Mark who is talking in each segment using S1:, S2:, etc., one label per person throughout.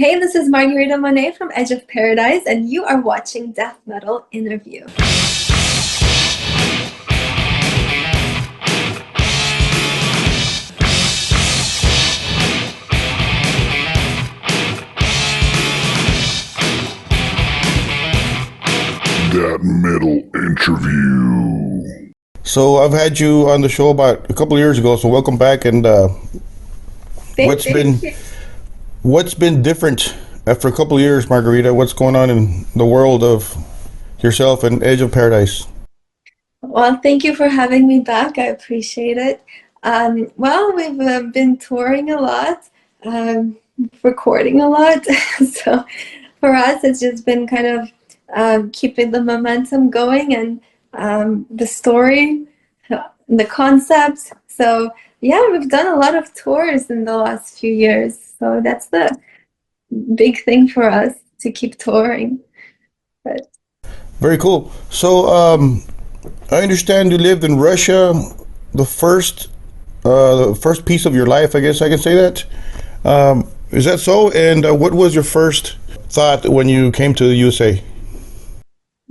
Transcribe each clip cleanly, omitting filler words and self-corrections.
S1: Hey, this is Margarita Monet from Edge of Paradise, and you are watching Death Metal Interview.
S2: That metal interview.
S3: So I've had you on the show about a couple of years ago. So welcome back. And what's been
S1: You.
S3: what's been different after a couple of years, Margarita? What's going on in the world of yourself and Edge of Paradise?
S1: Well, thank you for having me back. I appreciate it. Well, we've been touring a lot, um, recording a lot. So for us, it's just been kind of keeping the momentum going and the story, the concepts. So yeah, we've done a lot of tours in the last few years. So that's the big thing for us to keep touring. But
S3: Very cool. So I understand you lived in Russia, the first the first piece of your life. I guess I can say that. Is that so? And what was your first thought when you came to the USA?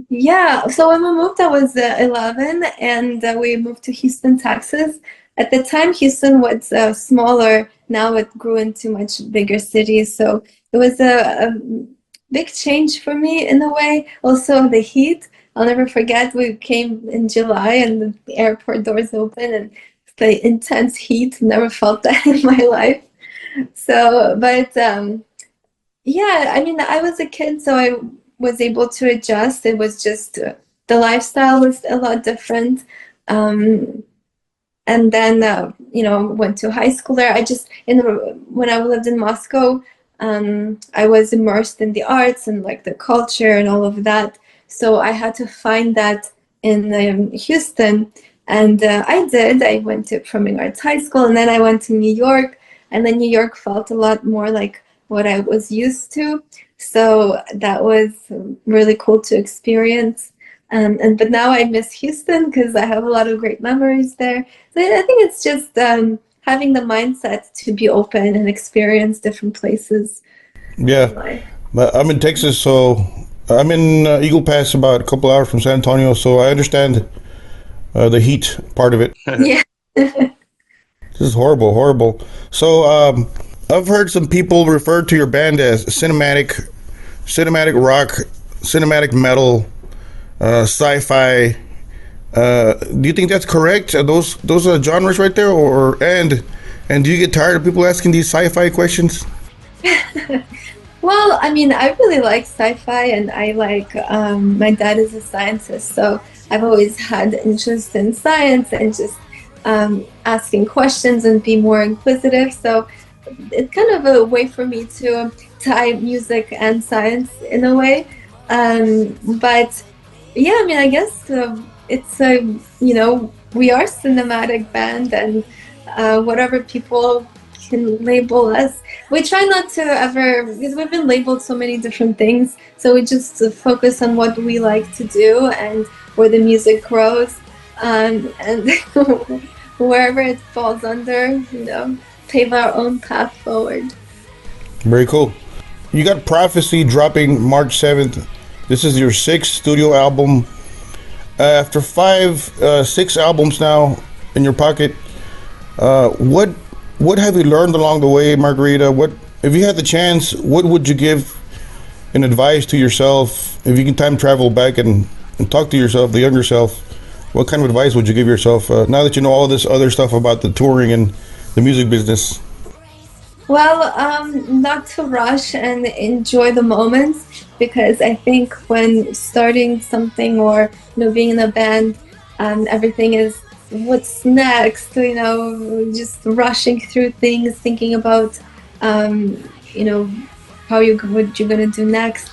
S1: yeah, so when we moved, I was 11, and we moved to Houston, Texas. At the time, Houston was smaller. Now it grew into much bigger cities. So it was a big change for me in a way. Also, the heat. I'll never forget, we came in July and the airport doors open and the intense heat. Never felt that in my life. So, but yeah, I mean, I was a kid, so I was able to adjust. It was just the lifestyle was a lot different. Um, and then, went to high school there. When I lived in Moscow, I was immersed in the arts and like the culture and all of that. So I had to find that in Houston. And I did. I went to Performing Arts High School, and then I went to New York. And then New York felt a lot more like what I was used to. So that was really cool to experience. But now I miss Houston because I have a lot of great memories there. So I think it's just having the mindset to be open and experience different places in
S3: Yeah,
S1: life.
S3: but I'm in Texas, so I'm in Eagle Pass, about a couple hours from San Antonio. So I understand the heat part of it.
S1: Yeah.
S3: This is horrible, horrible. So I've heard some people refer to your band as cinematic rock, cinematic metal, sci-fi. Do you think that's correct? Are those are genres right there, or do you get tired of people asking these sci-fi questions?
S1: Well, I mean, I really like sci-fi, and I like, my dad is a scientist, so I've always had interest in science and just asking questions and be more inquisitive. So it's kind of a way for me to tie music and science in a way. But yeah, I mean, I guess it's a, we are cinematic band, and whatever people can label us. We try not to ever, because we've been labeled so many different things. So we just focus on what we like to do and where the music grows, and wherever it falls under, pave our own path forward.
S3: Very cool. You got Prophecy dropping March 7th. This is your sixth studio album. After six albums now in your pocket, what have you learned along the way, Margarita? What, if you had the chance, what would you give in advice to yourself if you can time travel back and talk to yourself, the younger self? What kind of advice would you give yourself now that you know all this other stuff about the touring and the music business?
S1: Well, not to rush and enjoy the moments, because I think when starting something or being in a band, everything is what's next. Just rushing through things, thinking about you know how you what you're gonna do next.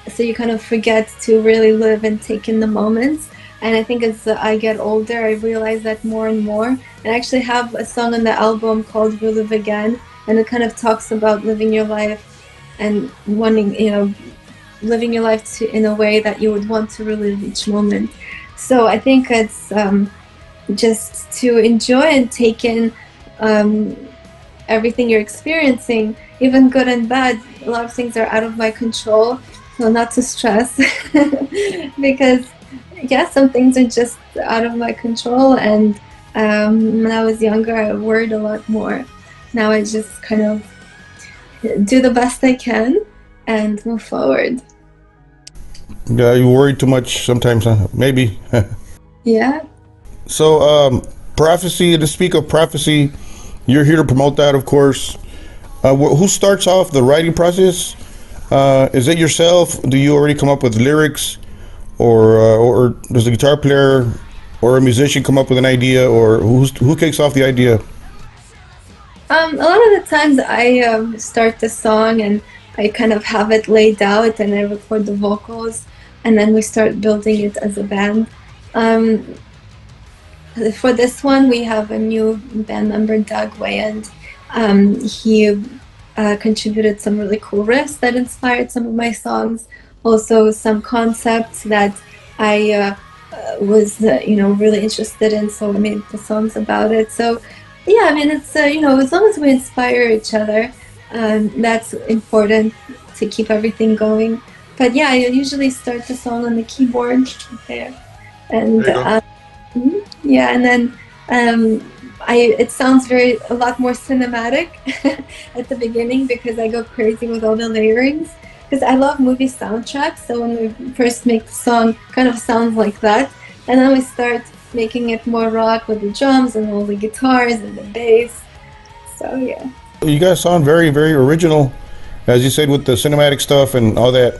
S1: So you kind of forget to really live and take in the moments. And I think as I get older, I realize that more and more. And I actually have a song on the album called "Relive Again," and it kind of talks about living your life and wanting, living your life in a way that you would want to relive each moment. So I think it's just to enjoy and take in um, everything you're experiencing, even good and bad, a lot of things are out of my control. So not to stress, because yeah, some things are just out of my control. And when I was younger, I worried a lot more. Now I just kind of do the best I can and move forward.
S3: Yeah, you worry too much sometimes, huh? Maybe.
S1: Yeah.
S3: So, prophecy, to speak of prophecy, you're here to promote that, of course. Who starts off the writing process? Is it yourself? Do you already come up with lyrics? Or does the guitar player or a musician come up with an idea? Or who kicks off the idea?
S1: A lot of the times I start the song and I kind of have it laid out and I record the vocals and then we start building it as a band. Um, for this one, we have a new band member, Doug Wayand. He contributed some really cool riffs that inspired some of my songs. Also, some concepts that I was, really interested in, so I made the songs about it. So, yeah, I mean, it's as long as we inspire each other, that's important to keep everything going. But yeah, I usually start the song on the keyboard there, and
S3: There you go.
S1: yeah, and then it sounds a lot more cinematic at the beginning because I go crazy with all the layerings. Because I love movie soundtracks, so when we first make the song, kind of sounds like that, and then we start making it more rock with the drums and all the guitars and the bass. So yeah.
S3: You guys sound very, very original, as you said, with the cinematic stuff and all that.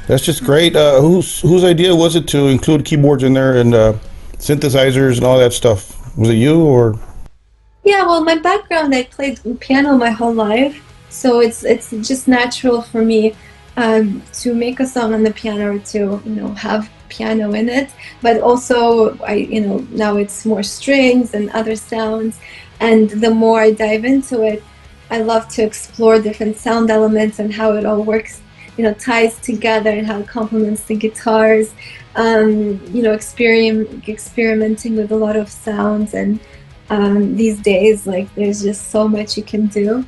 S3: That's just great. Whose idea was it to include keyboards in there and synthesizers and all that stuff? Was it you or?
S1: Yeah, well, my background, I played piano my whole life, so it's just natural for me to make a song on the piano or to have piano in it. But also, now it's more strings and other sounds, and the more I dive into it, I love to explore different sound elements and how it all works, ties together and how it complements the guitars. Experimenting with a lot of sounds and these days, like there's just so much you can do.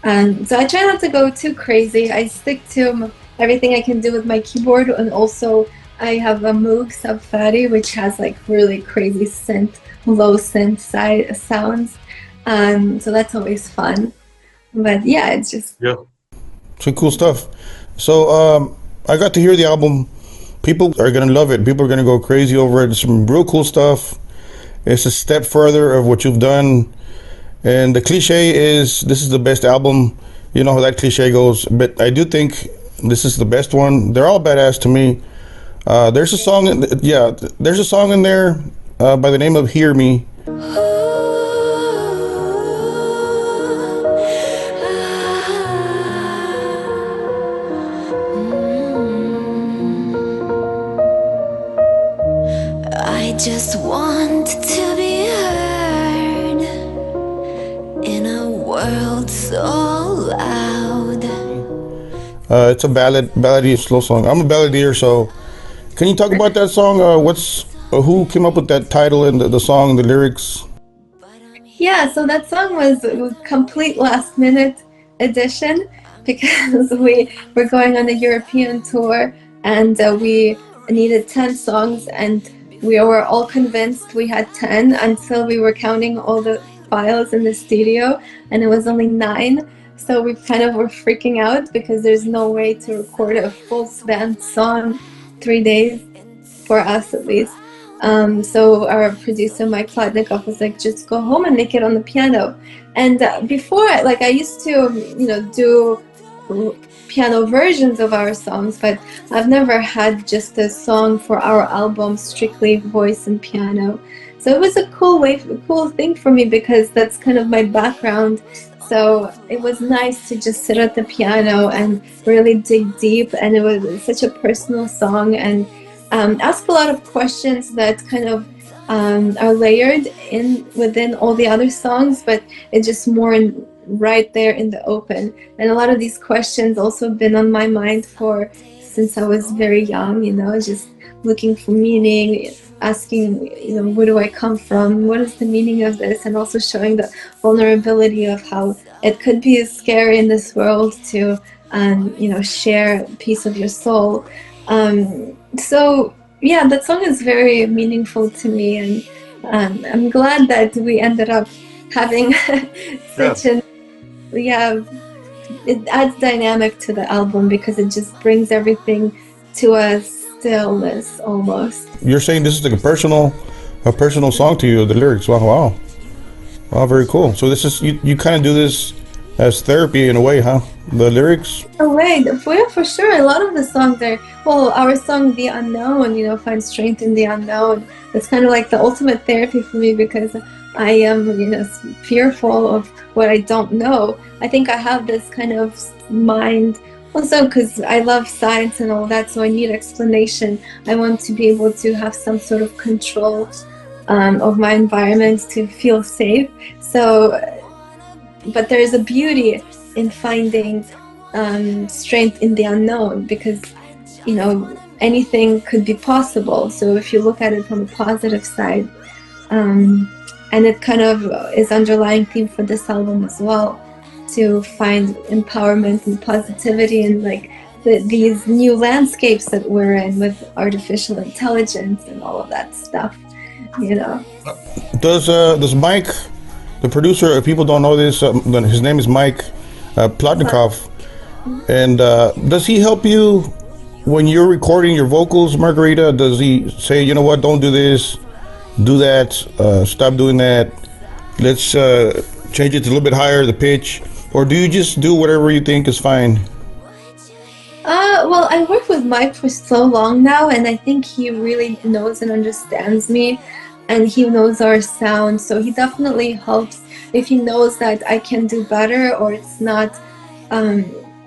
S1: So I try not to go too crazy. I stick to everything I can do with my keyboard, and also I have a Moog Sub Fatty, which has like really crazy low synth sounds. So that's always fun. But yeah, it's just
S3: Yeah. Some cool stuff. So I got to hear the album. People are gonna love it. People are gonna go crazy over it. Some real cool stuff. It's a step further of what you've done. And the cliche is this is the best album. You know how that cliche goes. But I do think this is the best one. They're all badass to me. There's a song, there's a song in there by the name of "Hear Me."
S4: I just want to be heard in a world so loud.
S3: It's a ballady slow song. I'm a balladeer, so can you talk about that song? Who came up with that title and the song and the lyrics?
S1: yeah. So that song was a complete last minute addition because we were going on a European tour and we needed 10 songs, and we were all convinced we had 10 until we were counting all the files in the studio, and it was only 9. So we kind of were freaking out because there's no way to record a full band song 3 days, for us at least. So our producer Mike Plotnikoff was like, just go home and make it on the piano. And before, like I used to, do piano versions of our songs, but I've never had just a song for our album strictly voice and piano. So it was a cool thing for me because that's kind of my background. So it was nice to just sit at the piano and really dig deep, and it was such a personal song and ask a lot of questions that kind of are layered within all the other songs, but it's just more right there in the open. And a lot of these questions also been on my mind since I was very young, just looking for meaning, asking, where do I come from? What is the meaning of this? And also showing the vulnerability of how it could be scary in this world to, share a piece of your soul. So yeah, that song is very meaningful to me, and I'm glad that we ended up having such an it adds dynamic to the album because it just brings everything to a stillness almost.
S3: You're saying this is like a personal song to you, the lyrics. Wow, very cool. So this is, you kind of do this as therapy in a way, huh? The lyrics?
S1: Oh wait, for sure. A lot of the songs are, well, our song "The Unknown," find strength in the unknown. It's kind of like the ultimate therapy for me because I am, fearful of what I don't know. I think I have this kind of mind also because I love science and all that, so I need explanation. I want to be able to have some sort of control of my environment to feel safe. So, but there is a beauty in finding strength in the unknown because, anything could be possible. So if you look at it from a positive side, and it kind of is underlying theme for this album as well, to find empowerment and positivity in like these new landscapes that we're in with artificial intelligence and all of that stuff.
S3: Does Mike, the producer, if people don't know this, his name is Mike Plotnikov, and does he help you when you're recording your vocals, Margarita? Does he say, you know what, don't do this, do that, stop doing that, let's change it to a little bit higher, the pitch, or do you just do whatever you think is fine?
S1: Well, I worked with Mike for so long now, and I think he really knows and understands me, and he knows our sound, so he definitely helps if he knows that I can do better or it's not,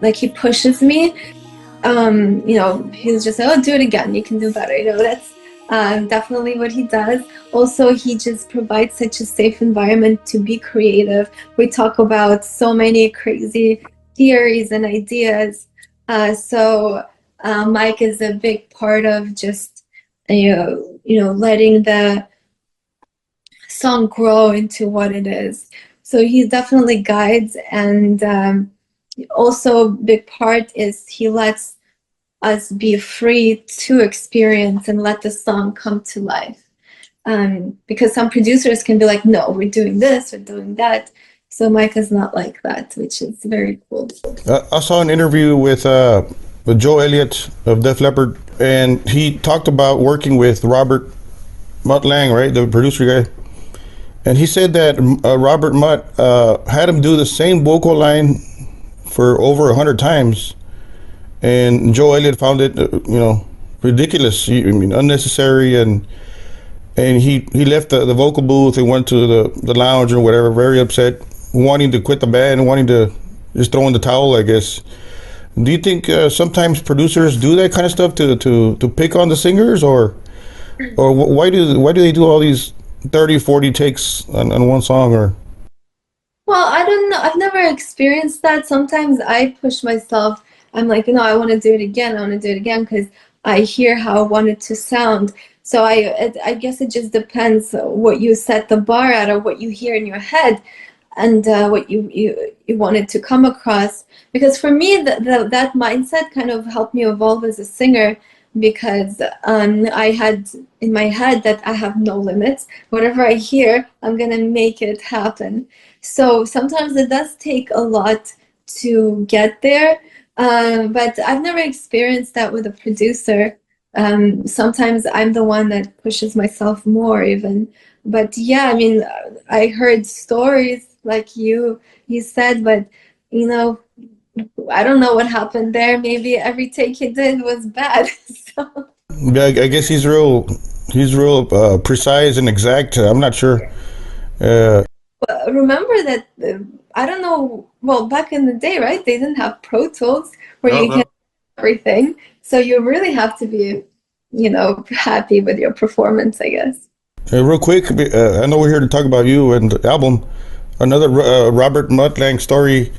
S1: like he pushes me. He's just like, oh, do it again, you can do better. That's definitely what he does. Also, he just provides such a safe environment to be creative. We talk about so many crazy theories and ideas. So Mike is a big part of just, letting the song grow into what it is. So he definitely guides, and also big part is he lets us be free to experience and let the song come to life. Because some producers can be like, no, we're doing this, we're doing that. So Mike is not like that, which is very cool.
S3: I saw an interview with Joe Elliott of Def Leppard, and he talked about working with Robert Mutt Lang, right, the producer guy. And he said that Robert Mutt had him do the same vocal line for over 100 times. And Joe Elliott found it, ridiculous. Unnecessary, and he left the vocal booth and went to the lounge or whatever, very upset, wanting to quit the band, wanting to just throw in the towel, I guess. Do you think sometimes producers do that kind of stuff to pick on the singers, or why do they do all these 30, 40 takes on one song? Or
S1: well, I don't know. I've never experienced that. Sometimes I push myself. I'm like, I want to do it again. I want to do it again because I hear how I want it to sound. So I guess it just depends what you set the bar at or what you hear in your head, and what you want it to come across. Because for me, that mindset kind of helped me evolve as a singer, because I had in my head that I have no limits. Whatever I hear, I'm gonna make it happen. So sometimes it does take a lot to get there. But I've never experienced that with a producer. Sometimes I'm the one that pushes myself more even. But yeah, I heard stories like you said, but I don't know what happened there. Maybe every take he did was bad. So.
S3: Yeah, I guess he's real precise and exact. I'm not sure.
S1: Remember that, I don't know, well, back in the day, right? They didn't have Pro Tools where you can do everything. So you really have to be, happy with your performance, I guess.
S3: Real quick, I know we're here to talk about you and the album. Another Robert Mutt Lang story.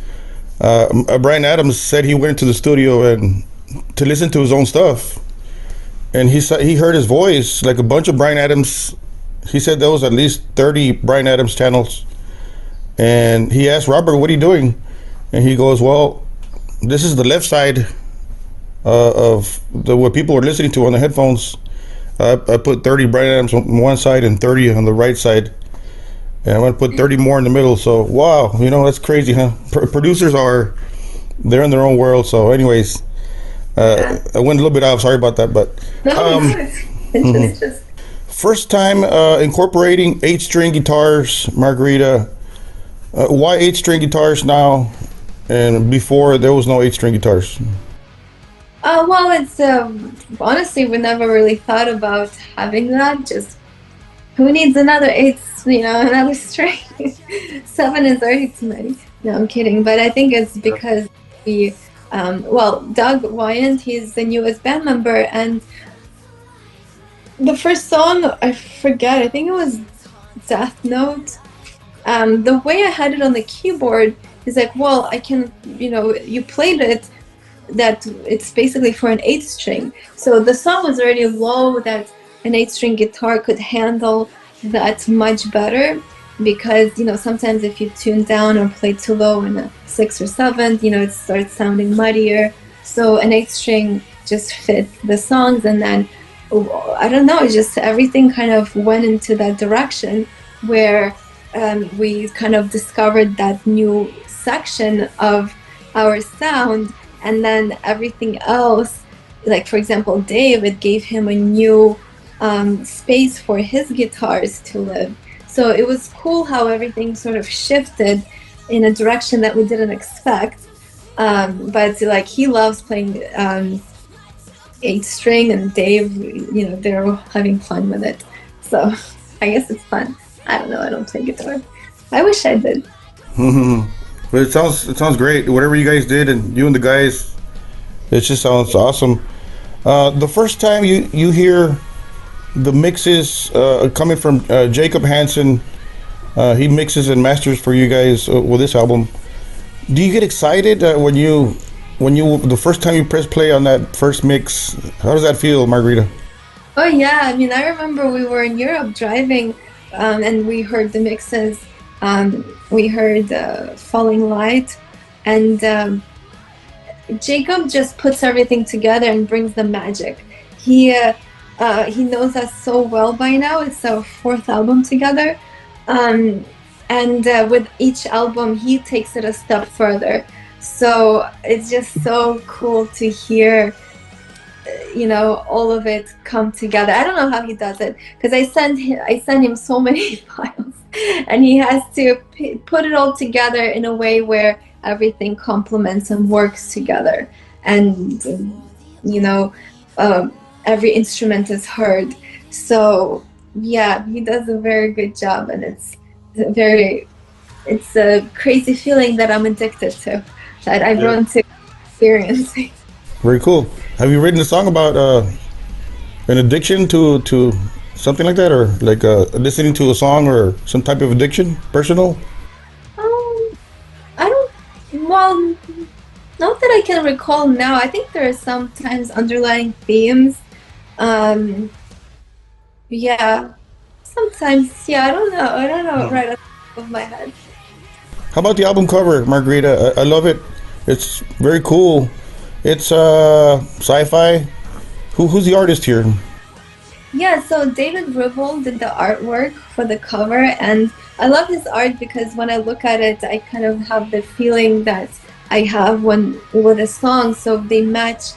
S3: Bryan Adams said he went to the studio and to listen to his own stuff, and he heard his voice like a bunch of Bryan Adams. He said there was at least 30 Bryan Adams channels, And he asked Robert, "What are you doing?" And he goes, "Well, this is the left side of what people are listening to on the headphones. I put 30 bright amps on one side and 30 on the right side, and I'm gonna put 30 more in the middle." So wow, that's crazy, huh? Producers they're in their own world. So anyways, I went a little bit out. Sorry about that, but
S1: It's just
S3: first time incorporating 8-string guitars, Margarita. Why 8-string guitars now? And before there was no 8-string guitars.
S1: well, it's honestly we never really thought about having that. Just who needs another eight, another string? Seven is already too many. No, I'm kidding. But I think it's because Doug Wyant, he's the newest band member, and the first song, I forget, I think it was Death Note. The way I had it on the keyboard is like, well, I can, you played it, that it's basically for an 8-string. So the song was already low that an 8-string guitar could handle that much better, because, sometimes if you tune down or play too low in a 6 or 7, it starts sounding muddier. So an 8-string just fit the songs, and then I don't know, just everything kind of went into that direction where we kind of discovered that new section of our sound, and then everything else, like for example, David gave him a new space for his guitars to live. So it was cool how everything sort of shifted in a direction that we didn't expect. But like he loves playing 8-string, and Dave, they're having fun with it. So I guess it's fun. I don't know. I don't play guitar. I wish I did.
S3: But it sounds great. Whatever you guys did, and you and the guys, it just sounds awesome. The first time you hear the mixes coming from Jacob Hansen, he mixes and masters for you guys with this album. Do you get excited when you the first time you press play on that first mix? How does that feel, Margarita?
S1: Oh yeah, I mean, I remember we were in Europe driving, and we heard the mixes. We heard Falling Light, and Jacob just puts everything together and brings the magic. He knows us so well by now. It's our 4th album together, and with each album he takes it a step further. So it's just so cool to hear, all of it come together. I don't know how he does it, because I send him so many files, and he has to put it all together in a way where everything complements and works together, and every instrument is heard. So yeah, he does a very good job, and it's a crazy feeling that I'm addicted to, that I've grown to experiencing.
S3: Very cool. Have you written a song about an addiction to something like that, or like listening to a song or some type of addiction, personal?
S1: I don't. Well, not that I can recall now. I think there are sometimes underlying themes. Yeah. Sometimes, yeah. I don't know right off the top of my head.
S3: How about the album cover, Margarita? I love it. It's very cool. It's sci-fi. Who's the artist here?
S1: Yeah, so David Ribble did the artwork for the cover, and I love his art because when I look at it, I kind of have the feeling that I have with a song. So they match.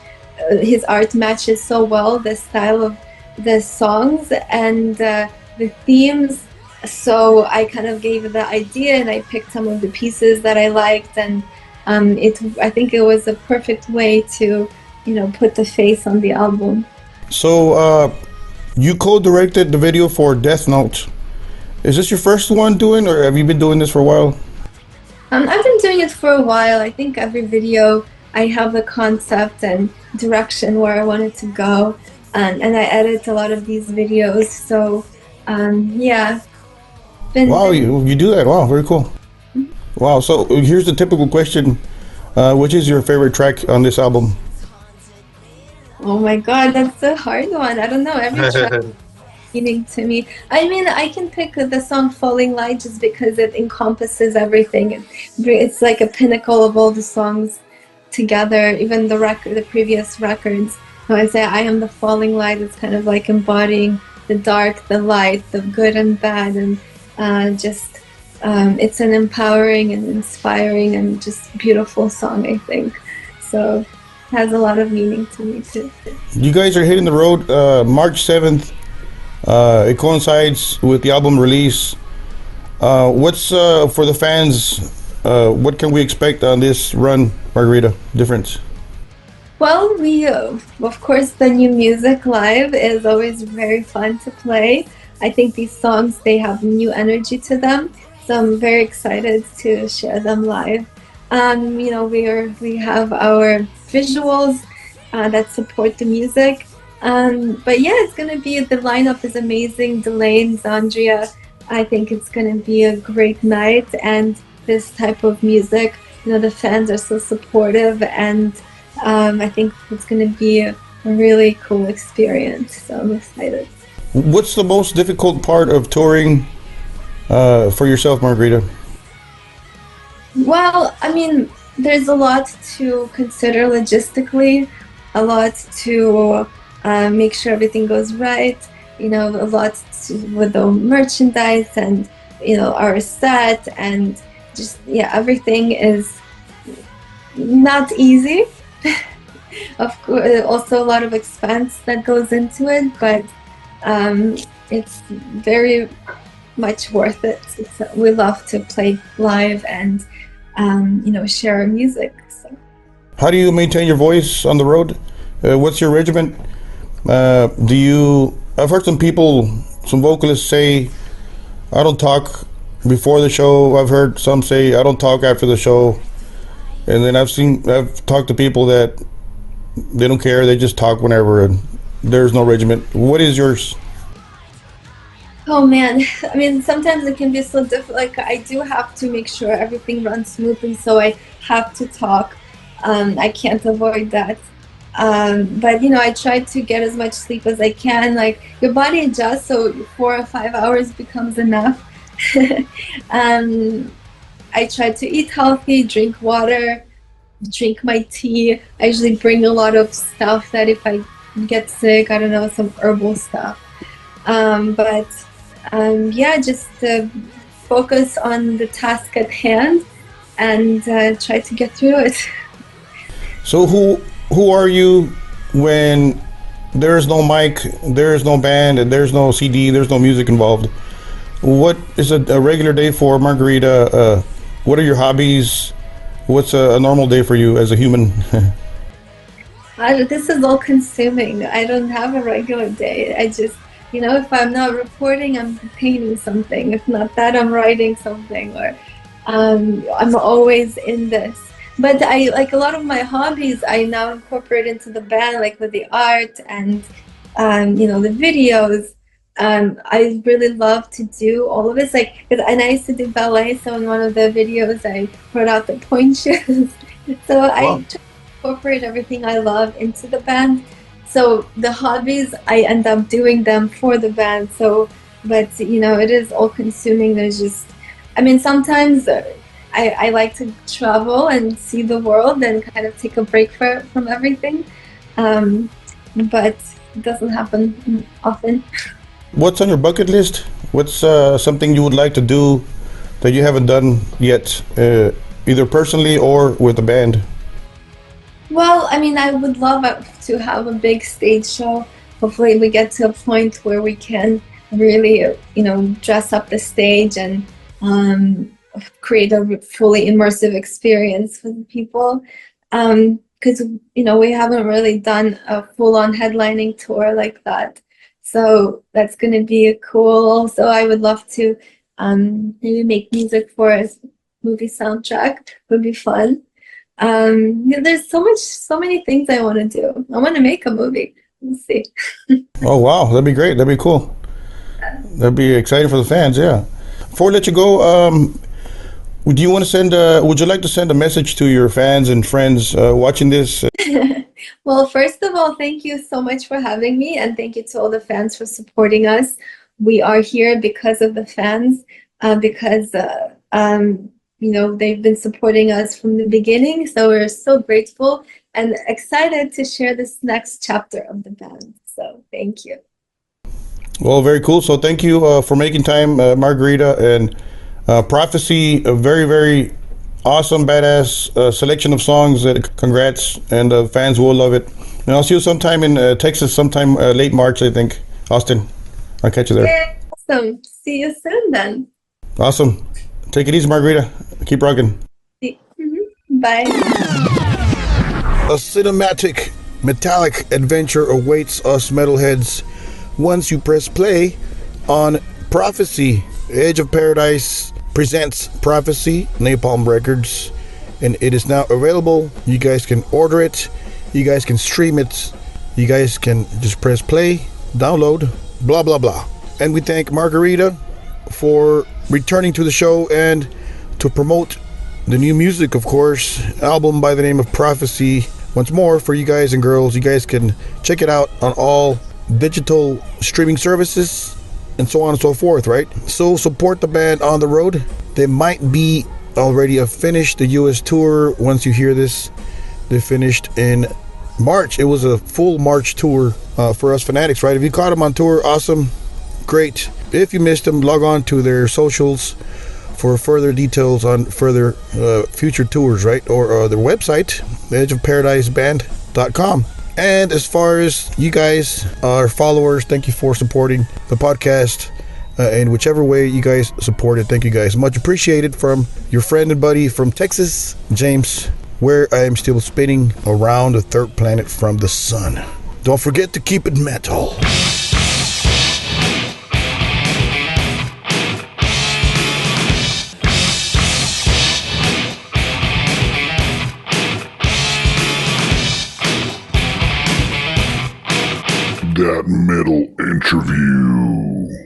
S1: His art matches so well the style of the songs and the themes. So I kind of gave it the idea, and I picked some of the pieces that I liked, and I think it was a perfect way to, put the face on the album.
S3: So you co-directed the video for Death Note. Is this your first one doing, or have you been doing this for a while?
S1: I've been doing it for a while. I think every video I have the concept and direction where I want it to go, and I edit a lot of these videos. So yeah.
S3: Wow, you do that. Wow, very cool. Wow, so here's the typical question. Which is your favorite track on this album?
S1: Oh my God, that's a hard one. I don't know. Every track meaning to me. I mean, I can pick the song Falling Light just because it encompasses everything. It's like a pinnacle of all the songs together, even the previous records. So I say I am the falling light. It's kind of like embodying the dark, the light, the good and bad, and it's an empowering and inspiring and just beautiful song, I think. So it has a lot of meaning to me too.
S3: You guys are hitting the road March 7th. It coincides with the album release. What's for the fans? What can we expect on this run, Margarita? Difference?
S1: Well, of course, the new music live is always very fun to play. I think these songs, they have new energy to them, so I'm very excited to share them live. We have our visuals that support the music. But yeah, it's gonna be, the lineup is amazing. Delane, Zandria, I think it's gonna be a great night, and this type of music, the fans are so supportive, and I think it's going to be a really cool experience. So I'm excited.
S3: What's the most difficult part of touring for yourself, Margarita?
S1: Well, I mean, there's a lot to consider logistically, a lot to make sure everything goes right, a lot with the merchandise and, our set, and just, yeah, everything is not easy. Of course, also a lot of expense that goes into it, but it's very much worth it. We love to play live and share our music. So.
S3: How do you maintain your voice on the road? What's your regimen? I've heard some vocalists say, I don't talk before the show. I've heard some say, I don't talk after the show. And then I've talked to people that they don't care. They just talk whenever, and there's no regiment. What is yours?
S1: Oh man, I mean, sometimes it can be so difficult. Like, I do have to make sure everything runs smoothly, so I have to talk. I can't avoid that. But I try to get as much sleep as I can. Like, your body adjusts, so 4 or 5 hours becomes enough. I try to eat healthy, drink water, drink my tea. I usually bring a lot of stuff that if I get sick, I don't know, some herbal stuff. Just focus on the task at hand and try to get through it.
S3: So who are you when there's no mic, there's no band, and there's no CD, there's no music involved? What is a regular day for Margarita? What are your hobbies? What's a normal day for you as a human?
S1: This is all consuming. I don't have a regular day. I just, if I'm not reporting, I'm painting something. If not that, I'm writing something, or I'm always in this. But I, like, a lot of my hobbies, I now incorporate into the band, like with the art and, the videos. I really love to do all of this, and I used to do ballet, so in one of the videos I brought out the point shoes. So wow. I try to incorporate everything I love into the band. So the hobbies, I end up doing them for the band. But it is all consuming. There's just, sometimes I like to travel and see the world and kind of take a break from everything. But it doesn't happen often.
S3: What's on your bucket list? What's something you would like to do that you haven't done yet, either personally or with a band?
S1: Well, I would love to have a big stage show. Hopefully we get to a point where we can really, dress up the stage and create a fully immersive experience for the people. Because, we haven't really done a full-on headlining tour like that. So that's going to be cool. So I would love to maybe make music for a movie soundtrack. Would be fun. There's so many things I want to do. I want to make a movie. We'll see.
S3: Oh wow, that'd be great. That'd be cool. That'd be exciting for the fans. Yeah. Before I let you go, Do you want to send? Would you like to send a message to your fans and friends watching this?
S1: Well, first of all, thank you so much for having me, and thank you to all the fans for supporting us. We are here because of the fans, because they've been supporting us from the beginning. So we're so grateful and excited to share this next chapter of the band. So thank you.
S3: Well, very cool. So thank you for making time, Margarita, and Prophecy. A very, very awesome, badass selection of songs. Congrats, and fans will love it. And I'll see you sometime in Texas, sometime late March, I think. Austin, I'll catch you there.
S1: Yeah, awesome. See you soon then.
S3: Awesome. Take it easy, Margarita. Keep rocking.
S1: Bye.
S3: A cinematic, metallic adventure awaits us metalheads once you press play on Prophecy. Edge of Paradise presents Prophecy, Napalm Records, and it is now available. You guys can order it, you guys can stream it, you guys can just press play, download, blah blah blah. And we thank Margarita for returning to the show and to promote the new music, of course, album by the name of Prophecy. Once more, for you guys and girls, you guys can check it out on all digital streaming services and so on and so forth, right? So support the band on the road. They might be already finished the US tour. Once you hear this, they finished in March. It was a full March tour for us fanatics, right? If you caught them on tour, awesome, great. If you missed them, log on to their socials for further details on further future tours, right? Or their website, edgeofparadiseband.com. And as far as you guys, our followers, thank you for supporting the podcast in whichever way you guys support it. Thank you guys. Much appreciated from your friend and buddy from Texas, James, where I am still spinning around the third planet from the sun. Don't forget to keep it metal.
S2: That metal interview.